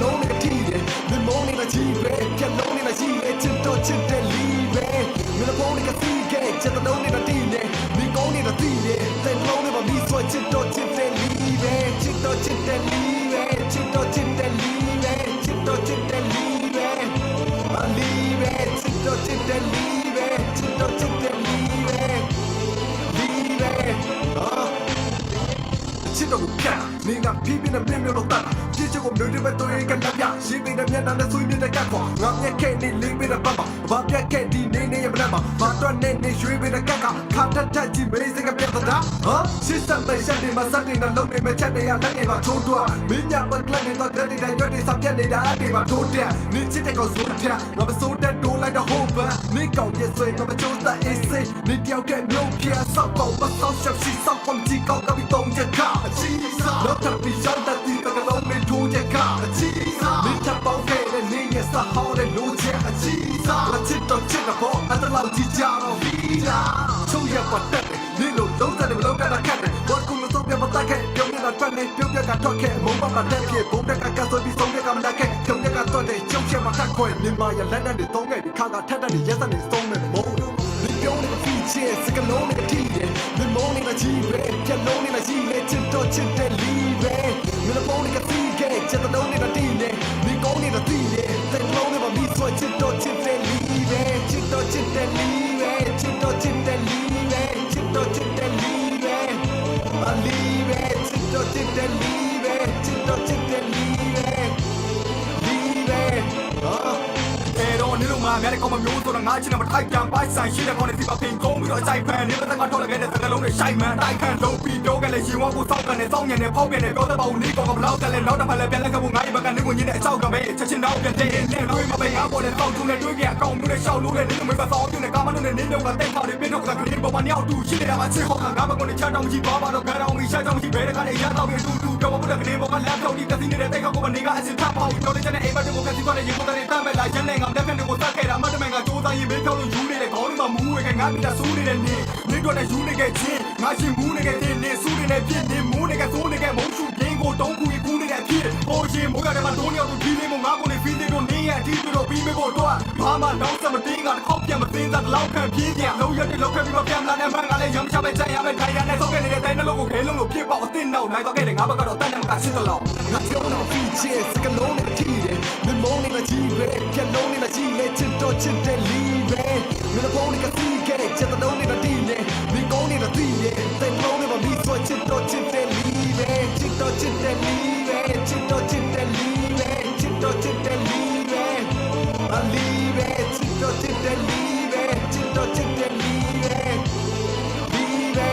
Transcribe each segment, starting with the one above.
လုံးနဲ့တီးတယ်မင်းမုန်းနေတာကြီးပဲပြက်လုံးနေတာကြီးလေချစ်တော့ချစ်တယ်လီပဲမင်းဖုန်းကစီးခဲ့ချက်တလုံးနေတာတီးတယ်မင်းကောင်းနေတာတီးတယ်တဲ့လုံးနဲ့မပြီးဆွချစ်တော့ချစ်တယ်လီပဲချစ်တော့ချစ်တယ်လီပဲချစ်တော့ချစ်တယ်လီပဲချစ်တော့ချစ်တယ်လီပဲအလီပဲချစ်တော့ချစ်တယ်လီပဲချစ်တော့ချစ်တယ်လီပဲလီပဲချစ်တော့ကိုပြနေငါပြင်းပြင်းနဲ့မြင်လို့တတ်ချစ်ချကိုမျိုးတွေပဲတွေ့ရင်ကလည်းပြရှင်းပေးတဲ့မျက်နှာနဲ့ဆွေးပြတဲ့ကတ်ကွာငါမျက်ခဲနေလေးပေးတဲ့ပတ်မှာဘာပြက်ခဲဒီနေနေရမလားဘာတော့နေနေရွှေပေးတဲ့ကတ်ကခါတတ်တတ်ကြည့်မေးစကပြတ်တာဟာရှစ်စပ်မဲ့ချက်တွေမှာစက်တွေနဲ့လုံးနေမဲ့ချက်တွေရလက်တွေမှာထိုးတော့မင်းညာပတ်လက်နေတဲ့ကတဲ့ရွက်တွေစပြတ်နေတာအတေးမှာထိုးတဲ့နေချစ်တဲ့ကောင်စိုးတဲ့ငါမစိုးတဲ့တိုးလိုက်တော့ဟုတ်ပါနေကောင်ရဲ့ဆွေငါမချိုးတဲ့အေးစိနေတယောက်ကမျိုးပြဆောက်တော့ပတ်ဆောက်ချက်စီဆောက်ပုံကြီးကောက်ကပြီးတုံးချက်ခါအချီစားတော့တပ်ပြီးရောက်တဲ့ဒီကလုံးနဲ့ထိုးချက်ခါအချီစားနေတပ်ပေါက်ခဲ့တဲ့နေရစဟောင်းတဲ့လိုချက်အချီစားအချစ်တော့ချစ်တော့အတလောက်ကြီးကြတော့ပြီးတာချုံရပတ်တဲ့နေလို့လုံးတဲ့မလုံးကတာခက်တယ်ဘာကူလို့တော့ပြပတ်ခဲ့ပြုံးနေတာထွက်နေပြုံးပြကထွက်ခဲ့မုံပါတဲ့ပြေဘုံတကကဆိုပြီးဆုံးတဲ့ကမလာခဲ့ပြုံးတဲ့ကတော့တဲ့ချုံချက်မှာထက်ခွဲနေမှာရလက်နဲ့တုံးခဲ့ဒီခါကထက်တဲ့ရက်စနေဆုံးနေမုံဒီပြုံးနေတဲ့ဖီချစ်စကလုံးနဲ့တီးတယ်မမုံနေတာကြီးပဲပြက်လုံးနေတာကြီးလေချစ်တော့ချစ်တယ်လီပဲမင်းဖုန်းကစီးခဲ့ချက်တလုံးနေတာတီးတယ်ဒီကောင်းနေတာတီးတယ်တဲ့လုံးနဲ့မပြီးဆွချစ်တော့ချစ်တယ်လီပဲချစ်တော့ချစ်တယ်လီပဲချစ်တော့ချစ်တယ်လီပဲချစ်တော့ချစ်တယ်လီပဲအလီပဲချစ်တော့ချစ်တယ်လီပဲချစ်တော့ချစ်တယ်လီပဲလီပဲနေလို့မှာများတဲ့ကောင်မမျိုးဆိုတော့ငါချင်းနဲ့မထိုက်တန်ပိုက်ဆိုင်ရှိတဲ့ကောင်တွေဒီမှာပင်ကုန်းပြီးတော့အကြိုက်ဖန်နေတဲ့တက်ကထောက်လိုက်တဲ့စကလုံးတွေရှိုက်မှန်တိုက်ခန့်လုံးပြီးတော့ကလည်းရင်ဝါကိုစောက်ကန်နဲ့စောင်းညံနဲ့ဖောက်ပြန်နဲ့ပြောတဲ့ပေါင်းနေကောင်ကဘလောက်တက်လဲနောက်တစ်ဖက်လည်းပြန်လက်ကဖို့ငါ့ဘက်ကနေကိုညင်းတဲ့အချောက်ကပဲချက်ချင်းတော့ပြန်တဲ့နဲ့တွေးမပိန်အားပေါ်နဲ့စောက်ထုံးနဲ့တွေးကြအကောင်မျိုးနဲ့ရှောက်လို့တဲ့နေလို့မပဲစောင်းပြုံးနဲ့ကာမလို့နဲ့နင်းတော့ကတိတ်ပေါက်တွေပြင်းတော့ကကလေးပေါ်မှာညောက်တူရှိနေတာမှာချစ်ဟောကငါဘက်ကနေချတောင်းကြီးသွားပါတော့ဂါတောင်းကြီးရှာတောင်းကြီးဘဲတဲ့ကလည်းရတော့ပြီးတူတူတော့ဘုရားကလေးပေါ်မှာလက်ထောက်ကြီးတက်စီနေတဲ့တိတ်ကောက်ကနေကအစင်ထပ်ပေါက်တော့တဲ့ချက်နဲ့အိမ်ဘက်ကိုကစီသွားတဲ့ရေပေါ်တဲ့တမ်းမဲ့လာရန်နဲ့ငါတက်ဖက်တွေကိုတက်ခဲ့တာမှတ်တမဲ့ကကြိုးစားရင်မင်းဖြောင်းလို့ယူနေတဲ့ခေါင်းတွေမှာမူးဝဲကငါပြတာစူးနေတဲ့နေတော့လည်းယူနေခဲ့ချင်းငါရှင်မူးနေခဲ့တဲ့နေစူးနေတဲ့ပြစ်နေမူးနေခဲ့သိုးနေခဲ့မုံရှူရင်းကိုတုံးကူကူနေတဲ့ဖြစ်ပေါ်ရှင်မိုးရတယ်မှာဒုံးရောက်သူကြီးလေးမို့ငါကိုနေဖီးတဲ့တော့နေရအတီးတို့ပြီးမေဖို့တော့ဘာမှတော့စမတင်းကတစ်ခေါက်ပြန်မသိန်းစားလောက်ခံပြင်းပြန်လုံးရက်လောက်ခဲ့ပြီးတော့ပြန်လာတဲ့မှန်ကလည်းရမ်းချပဲကြိုင်ရမယ်ထိုင်ရနဲ့ဆောက်ခဲ့နေတဲ့တိုင်းနှလုံးကိုခဲလုံးလို့ဖြစ်ပေါအစ်စ်နောက်နိုင်တော့ခဲ့တယ်ငါဘက်ကတော့တန်တန်ကရှစ်တော့ငါပြောတော့ဖီချစ်စကလုံးနဲ့တီးတယ်မမုန်းနေတာကြီးပဲပြက်လုံးနေတာကြီးလေချစ်တော့ချစ်တယ်လီပဲမင်းဖုန်းကစီးခဲ့ချက်တလုံးနေတာတီးတယ်မင်းကောင်းနေတာတီးတယ်တဲ့လုံးနဲ့မပြီးဆွချစ်တော့ချစ်တယ်လီပဲချစ်တော့ချစ်တယ်လီပဲချစ်တော့ချစ်တယ်လီပဲချစ်တော့ချစ်တယ်လီပဲအလီပဲချစ်တော့ချစ်တယ်လီပဲချစ်တော့ချစ်တယ်လီပဲလီပဲ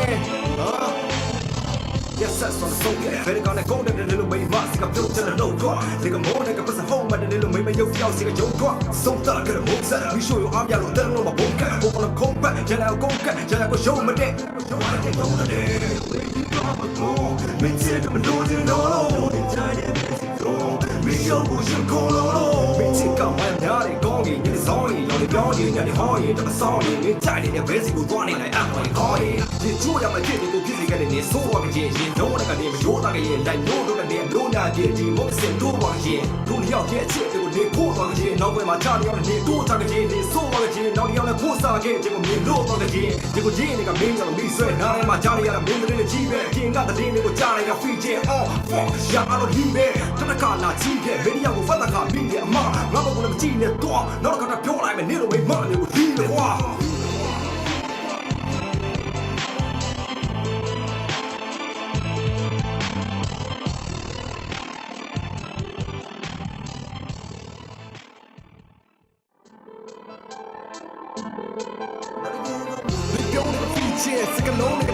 Yes, that's on the soul. Very gonna go down the little way, but sick of built to the low drop. Nigga more nigga was a home, but the little way, yo, y'all sick of your drop. So dark, get a move set. We show you I'm yellow, tell them my book. Open up cold back, Jella go cat, Jella go show me that. You wanna take on the day. We come a go. Me tell them no, no. Me show you call on. Me take out my daddy, going in the zone. You're the guardian, you're the hard, you're the song. Me tied in the basic with running like I'm going to call it. You drew out my kid, you get it, so I'm getting. Don't like a name, you're like a yen, like no, the name, no, not yet, you must send to one yen. Don't you get it, you will poor on the yen, now when my Charlie on the yen, don't talk again, so on the yen, now the other post again, you will be low on the yen. You will yen, like a means of me, so now I'm a Charlie on a minute in the G, king got the name, you will Charlie, a free yen, oh, fuck, yeah, I don't hear it. To the car, not cheap, video will find the car, be there, ma, rubber on the gene, not gonna pure like a little way, money will be the war. Cheers, sick alone.